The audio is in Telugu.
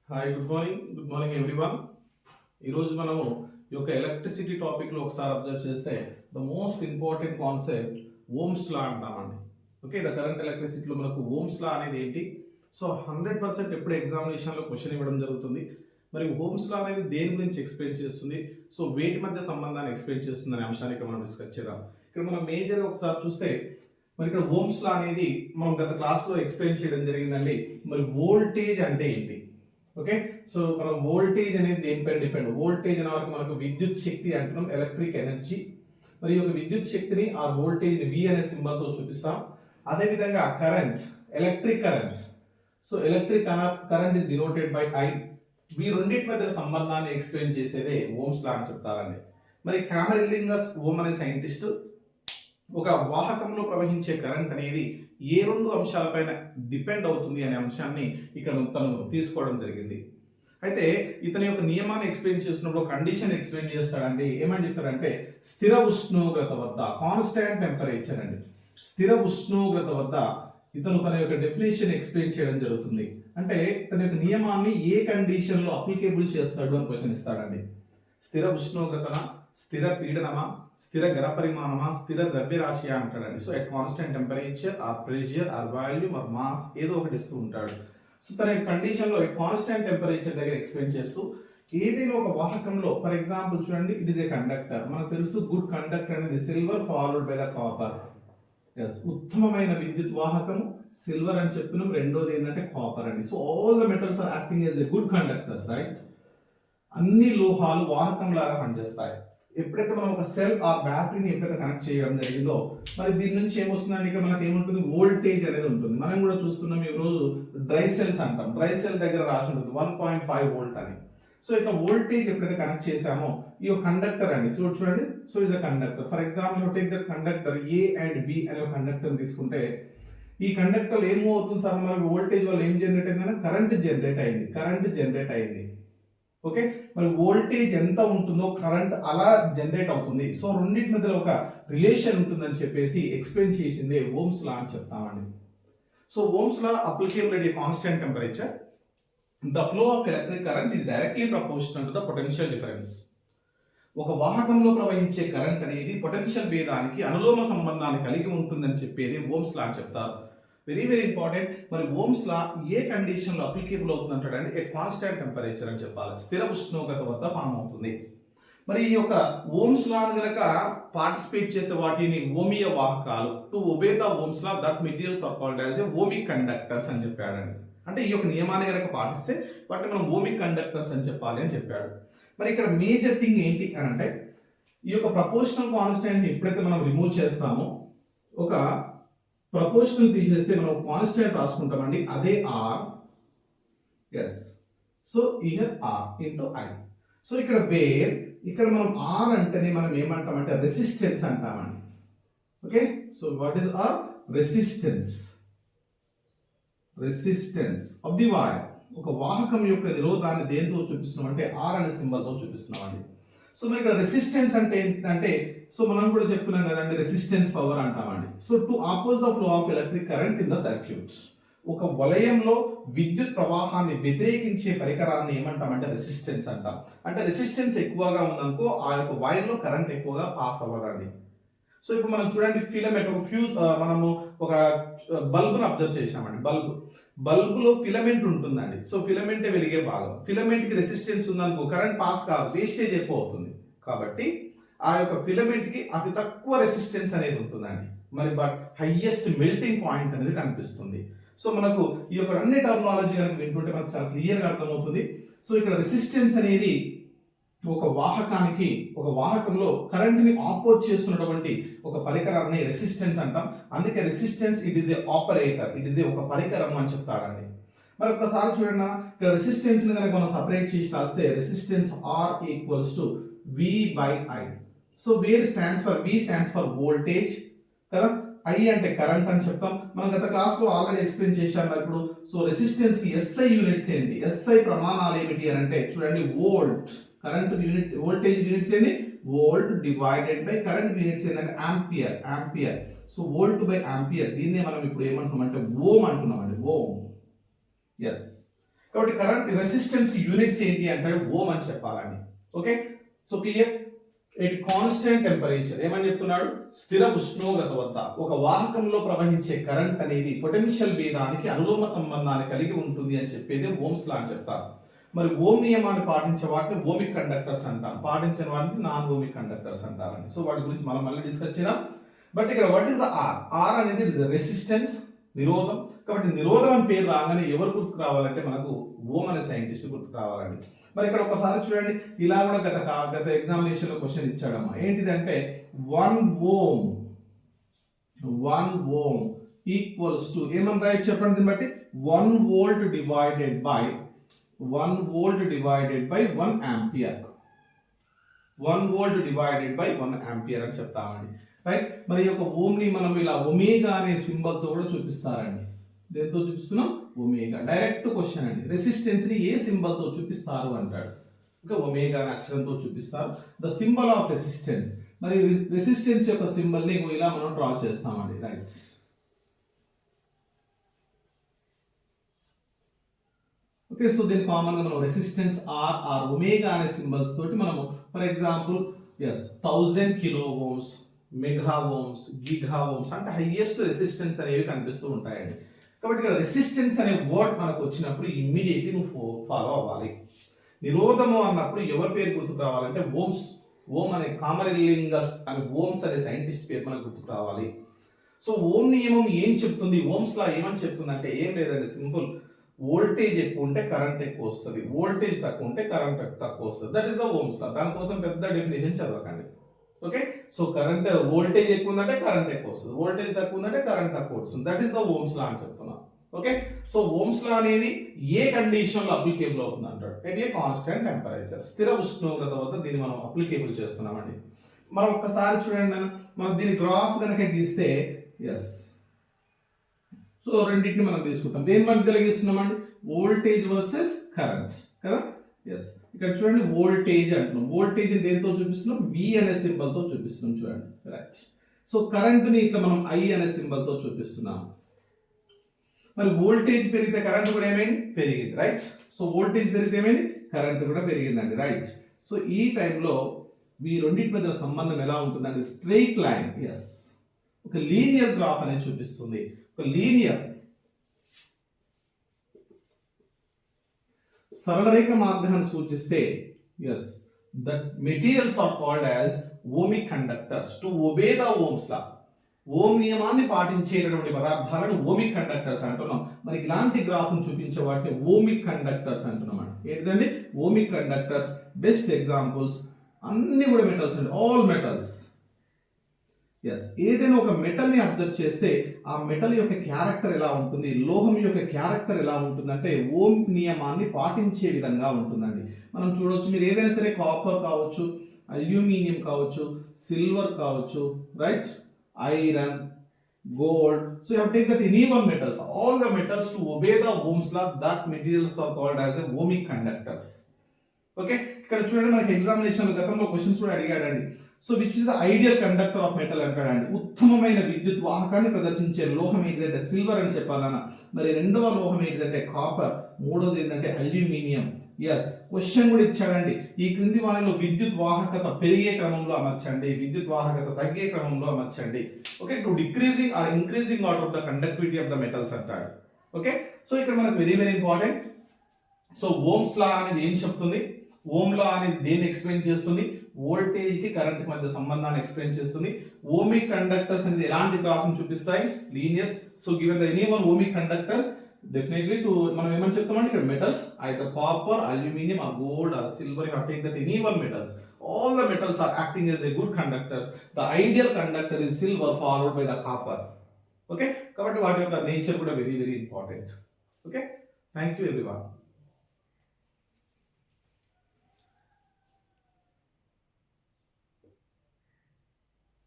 Hi, good morning everyone. ఈరోజు మనము ఈ యొక్క ఎలక్ట్రిసిటీ టాపిక్లో ఒకసారి అబ్జర్వ్ చేస్తే the most important concept Ohm's law అంటామండి. ఓకే, ద కరెంట్ ఎలక్ట్రిసిటీలో మనకు ఓమ్స్ లా అనేది ఏంటి? సో 100% ఎప్పుడు ఎగ్జామినేషన్లో క్వశ్చన్ ఇవ్వడం జరుగుతుంది. మరి ఓమ్స్ లా అనేది దేని గురించి ఎక్స్ప్లెయిన్ చేస్తుంది, సో వేటి మధ్య సంబంధాన్ని ఎక్స్ప్లెయిన్ చేస్తుంది అనే అంశాన్ని ఇక్కడ మనం డిస్కస్ చేద్దాం. ఇక్కడ మనం మేజర్గా ఒకసారి చూస్తే మరి ఇక్కడ ఓమ్స్ లా అనేది మనం గత క్లాస్లో ఎక్స్ప్లెయిన్ చేయడం జరిగిందండి. మరి వోల్టేజ్ అంటే ఏంటి? ఓకే, సో మనం వోల్టేజ్ అనేది దేనిపై డిపెండ్? వోల్టేజ్ అనే వరకు మనకు విద్యుత్ శక్తి అంటున్నాం, ఎలక్ట్రిక్ ఎనర్జీ. మరి ఈ యొక్క విద్యుత్ శక్తిని ఆ వోల్టేజ్ ని V అనే సింబల్ తో చూపిస్తాం. అదే విధంగా current, electric current, so electric current is denoted by I. ఈ రెండింటి మధ్య సంబంధాన్ని ఎక్స్ప్లెయిన్ చేసేదే ఓమ్స్ లా అని చెప్తారండి. మరి కామెరిలింగస్ ఓమ్ అనే సైంటిస్ట్ ఒక వాహకంలో ప్రవహించే కరెంట్ అనేది ఏ రెండు అంశాలపైన డిపెండ్ అవుతుంది అనే అంశాన్ని ఇక్కడ తను తీసుకోవడం జరిగింది. అయితే ఇతని యొక్క నియమాన్ని ఎక్స్ప్లెయిన్ చేస్తున్నప్పుడు కండిషన్ ఎక్స్ప్లెయిన్ చేస్తాడండి. ఏమని చెప్తాడంటే స్థిర ఉష్ణోగ్రత వద్ద, కాన్స్టాంట్ టెంపరేచర్ అండి, స్థిర ఉష్ణోగ్రత వద్ద ఇతను తన యొక్క డెఫినేషన్ ఎక్స్ప్లెయిన్ చేయడం జరుగుతుంది. అంటే తన యొక్క నియమాన్ని ఏ కండిషన్ లో అప్లికేబుల్ చేస్తాడు అని క్వశ్చన్ ఇస్తాడండి. స్థిర ఉష్ణోగ్రతన, స్థిర పీడనమా, స్థిర ఘన పరిమాణమా, స్థిర ద్రవ్యరాశి అంటాడండి. So at constant temperature or pressure or volume or mass ఏదో ఒకటి ఇస్తూ ఉంటాడు. సో తన కండిషన్ లో కాన్స్టెంట్ టెంపరేచర్ దగ్గర ఎక్స్ప్లెయిన్ చేస్తూ ఏదైనా ఒక వాహకంలో, ఫర్ ఎగ్జాంపుల్ చూడండి, ఇట్ ఈస్ ఏ కండక్టర్. మనకు తెలుసు గుడ్ కండక్టర్ అనేది silver followed by the copper. Yes, ఉత్తమమైన విద్యుత్ వాహకము సిల్వర్ అని చెప్తున్నాం. రెండోది ఏంటంటే కాపర్ అండి. So all the metals are acting as a good conductors, right? అన్ని లోహాలు వాహకం లాగా పనిచేస్తాయి. ఎప్పుడైతే మనం ఒక సెల్ ఆ బ్యాటరీని ఎప్పుడైతే కనెక్ట్ చేయడం జరిగిందో, మరి దీని నుంచి ఏమొస్తుందండి, ఇక్కడ మనకి ఏముంటుంది, వోల్టేజ్ అనేది ఉంటుంది. మనం కూడా చూస్తున్నాం ఈ రోజు డ్రై సెల్స్ అంటాం. డ్రై సెల్ దగ్గర రాసి ఉంటుంది 1.5 వోల్ట్ అని. సో ఇట్లా వోల్టేజ్ ఎప్పుడైతే కనెక్ట్ చేసామో ఈ కండక్టర్ అండి. సో చూడండి, so is a conductor. For example you take the conductor A and B అనే ఒక కండక్టర్ తీసుకుంటే ఈ కండక్టర్ ఏమవుతుంది సార్, మనకి వోల్టేజ్ వల్ల ఏం జనరేట్ అయింది, కరెంట్ జనరేట్ అయింది. ఓకే, మరి వోల్టేజ్ ఎంత ఉంటుందో కరెంట్ అలా జనరేట్ అవుతుంది. సో రెండింటి మధ్యలో ఒక రిలేషన్ ఉంటుందని చెప్పేసి ఎక్స్ప్లెయిన్ చేసిందే ఓమ్స్ లా అని చెప్తామండి. So Ohm's law applicable at a constant temperature, the flow of electric current is directly proportional to the potential difference. ఒక వాహకంలో ప్రవహించే కరెంట్ అనేది పొటెన్షియల్ భేదానికి అనులోమ సంబంధాన్ని కలిగి ఉంటుందని చెప్పేది ఓమ్స్ లా అని చెప్తారు. Very important. మరి ఓమ్స్ లా ఏ కండిషన్ లో అప్లికేబుల్ అవుతుంది అంటాడంటే ఎట్ కాన్స్టాంట్ టెంపరేచర్ అని చెప్పాలి, స్థిర ఉష్ణోగ్రత వద్ద ఫామ్ అవుతుంది. మరి ఈ యొక్క ఓమ్స్ లా గనక పార్టిసిపేట్ చేసే వాటిని ఓమియ వాహకాలు, to obey the Ohm's law that materials are called as a ohmic conductors అని చెప్పాడండి. అంటే ఈ యొక్క నియమాన్ని గనక పాటిస్తే వాటిని మనం ఓమిక్ కండక్టర్స్ అని చెప్పాలి అని చెప్పాడు. మరి ఇక్కడ మేజర్ థింగ్ ఏంటి అని అంటే ఈ యొక్క ప్రపోర్షనల్ కాన్స్టాంట్ ఎప్పుడైతే మనం రిమూవ్ చేస్తామో, ఒక ప్రపోర్షనల్ తీసేస్తే మనం కాన్స్టాంట్ రాసుకుంటామండి, అదే R. Yes, so here R into I. సో ఇక్కడ వేర్, ఇక్కడ మనం R అంటేనే మనం ఏమంటామంటే రెసిస్టెన్స్ అంటామండి. Okay, so what is R? Resistance of the wire. ఒక వాహకం యొక్క నిరోధాన్ని దేంతో చూపిస్తున్నాం అంటే R అనే సింబల్ తో చూపిస్తున్నామండి. సో మరి ఇక్కడ రెసిస్టెన్స్ అంటే ఏంటంటే, సో మనం కూడా చెప్తున్నాం కదండి, రెసిస్టెన్స్ పవర్ అంటామండి. So to oppose the flow of electric current in the circuit, ఒక వలయంలో విద్యుత్ ప్రవాహాన్ని వ్యతిరేకించే పరికరాన్ని ఏమంటామంటే రెసిస్టెన్స్ అంటాం. అంటే రెసిస్టెన్స్ ఎక్కువగా ఉందనుకో ఆ యొక్క వైర్ లో కరెంట్ ఎక్కువగా పాస్ అవ్వదండి. సో ఇప్పుడు మనం చూడండి, ఫిలమెంట్ ఒక ఫ్యూజ్, మనము ఒక బల్బును అబ్జర్వ్ చేసామండి. బల్బులో ఫిలమెంట్ ఉంటుందండి. సో ఫిలమెంటే వెలిగే భాగం. ఫిలమెంట్ కి రెసిస్టెన్స్ ఉందనుకో కరెంట్ పాస్ కాదు, వేస్టేజ్ ఎక్కువ అవుతుంది. కాబట్టి ఆ యొక్క ఫిలమెంట్ కి అతి తక్కువ రెసిస్టెన్స్ అనేది ఉంటుందండి. మరి బట్ హైయెస్ట్ మెల్టింగ్ పాయింట్ అనేది కనిపిస్తుంది. సో మనకు ఈ యొక్క అన్ని టర్మినాలజీ కనుక వింటుంటే మనకు చాలా క్లియర్గా అర్థమవుతుంది. సో ఇక్కడ రెసిస్టెన్స్ అనేది ఒక వాహకంలో కరెంట్ ని ఆపోజ్ చేస్తున్నటువంటి ఒక పరికరాన్ని రెసిస్టెన్స్ అంటాం. అందుకే resistance it is A operator, it is ఏ ఒక పరికరం అని చెప్తాడండి. మరి ఒకసారి చూడండి, ఇక్కడ రెసిస్టెన్స్ ని కనుక మనం సపరేట్ చేసి రాస్తే resistance R equals to V by I. So where stands for, V stands for voltage కదా, I అంటే కరెంట్ అని చెప్తాం. మనం గత క్లాస్ లో ఆల్రెడీ ఎక్స్ప్లెయిన్ చేశాం. ఇప్పుడు సో రెసిస్టెన్స్ కి SI యూనిట్స్ ఏంటి, SI ప్రమాణాలు ఏమిటి అని అంటే చూడండి, volt, current units, voltage units ఏంటి volt divided by current units ఏంటంటే ampere. So volt by ampere, దీన్నే మనం ఇప్పుడు ఏమంటున్నామంటే ఓం అంటున్నామండి, ఓం. ఎస్, కాబట్టి కరెంట్ రెసిస్టెన్స్ యూనిట్స్ ఏంటి అంటే ఓం అని చెప్పాలండి. Okay, so clear. At constant temperature ఏమని చెప్తున్నాడు, స్థిర ఉష్ణోగ్రత వద్ద ఒక వాహకంలో ప్రవహించే కరెంట్ అనేది పొటెన్షియల్ భేదానికి అనులోమ సంబంధాన్ని కలిగి ఉంటుంది అని చెప్పేది ఓమ్స్ లా అని చెప్తారు. మరి ఓం నియమాన్ని పాటించే వాటిని ఓమిక్ కండక్టర్స్ అంటారు, పాటించిన వాటిని నాన్ ఓమిక్ కండక్టర్స్ అంటారండి. సో వాటి గురించి మనం మళ్ళీ డిస్కస్ చేద్దాం. బట్ ఇక్కడ వాట్ ఈస్ ద ఆర్ అనేది రెసిస్టెన్స్, నిరోధం. కాబట్టి నిరోధం అని పేరు రాగానే ఎవరు గుర్తుకు రావాలంటే మనకు ఓం అనే సైంటిస్ట్ గుర్తుకు రావాలండి. మరి ఇక్కడ ఒకసారి చూడండి, ఇలా కూడా గత ఎగ్జామినేషన్ లో క్వశ్చన్ ఇచ్చాడమ్మా. ఏంటిదంటే 1 ఓం ఈక్వల్స్ టు ఏమని రాయొచ్చు చెప్పండి, దీన్ని బట్టి 1 volt divided by 1 ampere. 1 volt divided by 1 ampere అని చెప్తామండి, రైట్. మరి ఈ యొక్క ఓమ్ ని మనం ఇలా ఒమేగా అనే సింబల్ తో కూడా చూపిస్తారండి. దేంతో చూపిస్తున్నాం, ఒమేగా. డైరెక్ట్ క్వశ్చన్ అండి, రెసిస్టెన్స్ ని ఏ సింబల్ తో చూపిస్తారు అంటాడు. ఇంకా ఒమేగా అనే అక్షరంతో చూపిస్తారు. ద సింబల్ ఆఫ్ రెసిస్టెన్స్, మరి రెసిస్టెన్స్ యొక్క సింబల్ ని ఇలా మనం డ్రా చేస్తామండి, రైట్. ఓకే, సో దీని కామన్ గా మనం రెసిస్టెన్స్ ఆర్ ఒమేగా అనే సింబల్స్ తోటి మనము for example 1000 kilo ohms, mega ohms, giga ohms అంటే హైయెస్ట్ రెసిస్టెన్స్ అనేవి కనిపిస్తూ ఉంటాయండి. కాబట్టి ఇక్కడ రెసిస్టెన్స్ అనే వర్డ్ మనకు వచ్చినప్పుడు ఇమ్మీడియట్లీ నువ్వు ఫాలో అవ్వాలి. నిరోధము అన్నప్పుడు ఎవరి పేరు గుర్తుకు రావాలంటే ఓమ్స్. ఓం అనే కామరిలింగస్ అనే ఓమ్స్ అనే సైంటిస్ట్ పేరు మనకు గుర్తుకు రావాలి. సో ఓం నియమం ఏం చెప్తుంది, ఓమ్స్ లా ఏమని చెప్తుంది అంటే ఏం లేదండి, సింపుల్. వోల్టేజ్ ఎక్కువ ఉంటే కరెంట్ ఎక్కువ వస్తుంది, వోల్టేజ్ తక్కువ ఉంటే కరెంట్ తక్కువ వస్తుంది. That is the Ohm's law. దానికోసం పెద్ద డెఫినేషన్ చదవకండి. ఓకే, సో కరెంట్ వోల్టేజ్ ఎక్కువ ఉందంటే కరెంట్ ఎక్కువ వస్తుంది, వోల్టేజ్ తక్కువ ఉందంటే కరెంట్ తక్కువ వస్తుంది. That is the Ohm's law అని చెప్తున్నా. ఓకే, సో ఓమ్స్ లా అనేది ఏ కండిషన్ లో అప్లికేబుల్ అవుతుంది అంటాడు, ఎట్ ఏ కాన్స్టెంట్ టెంపరేచర్, స్థిర ఉష్ణోగ్రత వద్ద దీన్ని మనం అప్లికేబుల్ చేస్తున్నామండి. మనం ఒక్కసారి చూడండి, మనం దీని గ్రాఫ్ కనుక గీస్తే ఎస్, సో రెండింటిని మనం తీసుకుంటాం. దేని మధ్యలో గీస్తున్నామండి, వోల్టేజ్ వర్సెస్ కరెంట్స్ కదా. ఎస్, ఇక్కడ చూడండి వోల్టేజ్ అంటున్నాం, వోల్టేజ్ దేంతో చూపిస్తున్నాం, వి అనే సింబల్ తో చూపిస్తున్నాం చూడండి, రైట్. సో కరెంట్ ని ఇట్లా మనం ఐ అనే సింబల్ తో చూపిస్తున్నాం. మరి వోల్టేజ్ పెరిగితే కరెంట్ కూడా ఏమైంది, పెరిగింది, రైట్. సో వోల్టేజ్ పెరిగితే ఏమైంది, కరెంట్ కూడా పెరిగిందండి, రైట్. సో ఈ టైంలో ఈ రెండింటి మధ్య సంబంధం ఎలా ఉంటుందండి, స్ట్రెయిట్ లైన్, ఎస్, ఒక లీనియర్ గ్రాఫ్ అనేది చూపిస్తుంది. ఒక లీనియర్ సరళరేఖ మార్గాన్ని సూచిస్తే yes, that materials are called as ohmic conductors to obey the Ohm's law. Ohm నియమాన్ని పాటించేటటువంటి పదార్థాలను ఓమిక్ కండక్టర్స్ అంటున్నాం. మనకి ఇలాంటి గ్రాఫ్ చూపించే వాటిని ఓమిక్ కండక్టర్స్ అంటున్నాం అండి. ఏంటిదండి, ఓమిక్ కండక్టర్స్. బెస్ట్ ఎగ్జాంపుల్స్ అన్ని కూడా మెటల్స్ అండి, ఆల్ మెటల్స్. ఎస్, ఏదైనా ఒక మెటల్ ని అబ్జర్వ్ చేస్తే ఆ మెటల్ యొక్క క్యారెక్టర్ ఎలా ఉంటుంది, లోహం యొక్క క్యారెక్టర్ ఎలా ఉంటుంది అంటే ఓం నియమాన్ని పాటించే విధంగా ఉంటుందండి. మనం చూడవచ్చు, మీరు ఏదైనా సరే కాపర్ కావచ్చు, అల్యూమినియం కావచ్చు, సిల్వర్ కావచ్చు, right, iron, gold. So you have to take that any one metals, all the metals to obey the Ohm's law, that materials are called as a ohmic conductors. Okay, ఇక్కడ చూడండి మనకి ఎగ్జామినేషన్ గతంలో క్వశ్చన్స్ కూడా అడిగాడండి. So which is the ideal conductor of metal అంటాడండి. ఉత్తమమైన విద్యుత్ వాహకాన్ని ప్రదర్శించే లోహం ఏంటిదంటే సిల్వర్ అని చెప్పాలన్నా. మరి రెండవ లోహం ఏంటిదంటే కాపర్, మూడోది ఏంటంటే అల్యూమినియం. ఎస్, క్వశ్చన్ కూడా ఇచ్చాడండి, ఈ క్రింది వాటిలో విద్యుత్ వాహకత పెరిగే క్రమంలో అమర్చండి, విద్యుత్ వాహకత తగ్గే క్రమంలో అమర్చండి. Okay, to decreasing or increasing order of the conductivity of the metals అంటాడు. ఓకే, సో ఇక్కడ మనకు very very important. So Ohm's law అనేది ఏం చెప్తుంది, ఓమ్ లా అనేది దేన్ని ఎక్స్ప్లెయిన్ చేస్తుంది, వోల్టేజ్ కి కరెంట్ కి మధ్య సంబంధాన్ని ఎక్స్ప్లెయిన్ చేస్తుంది. ఓమిక్ కండక్టర్స్ అనేది ఎలాంటి గ్రాఫ్ ని చూపిస్తాయి, linears. So given the any one ohmic conductors, definitely to మనం ఏమని చెప్తామంటే ఇక్కడ metals either copper, aluminum or gold or silver, you have to take that any one metals, all the metals are acting as a good conductors. The ideal conductor is silver followed by the copper. Okay, కాబట్టి వాటి యొక్క నేచర్ కూడా very very important. Okay, thank you everyone.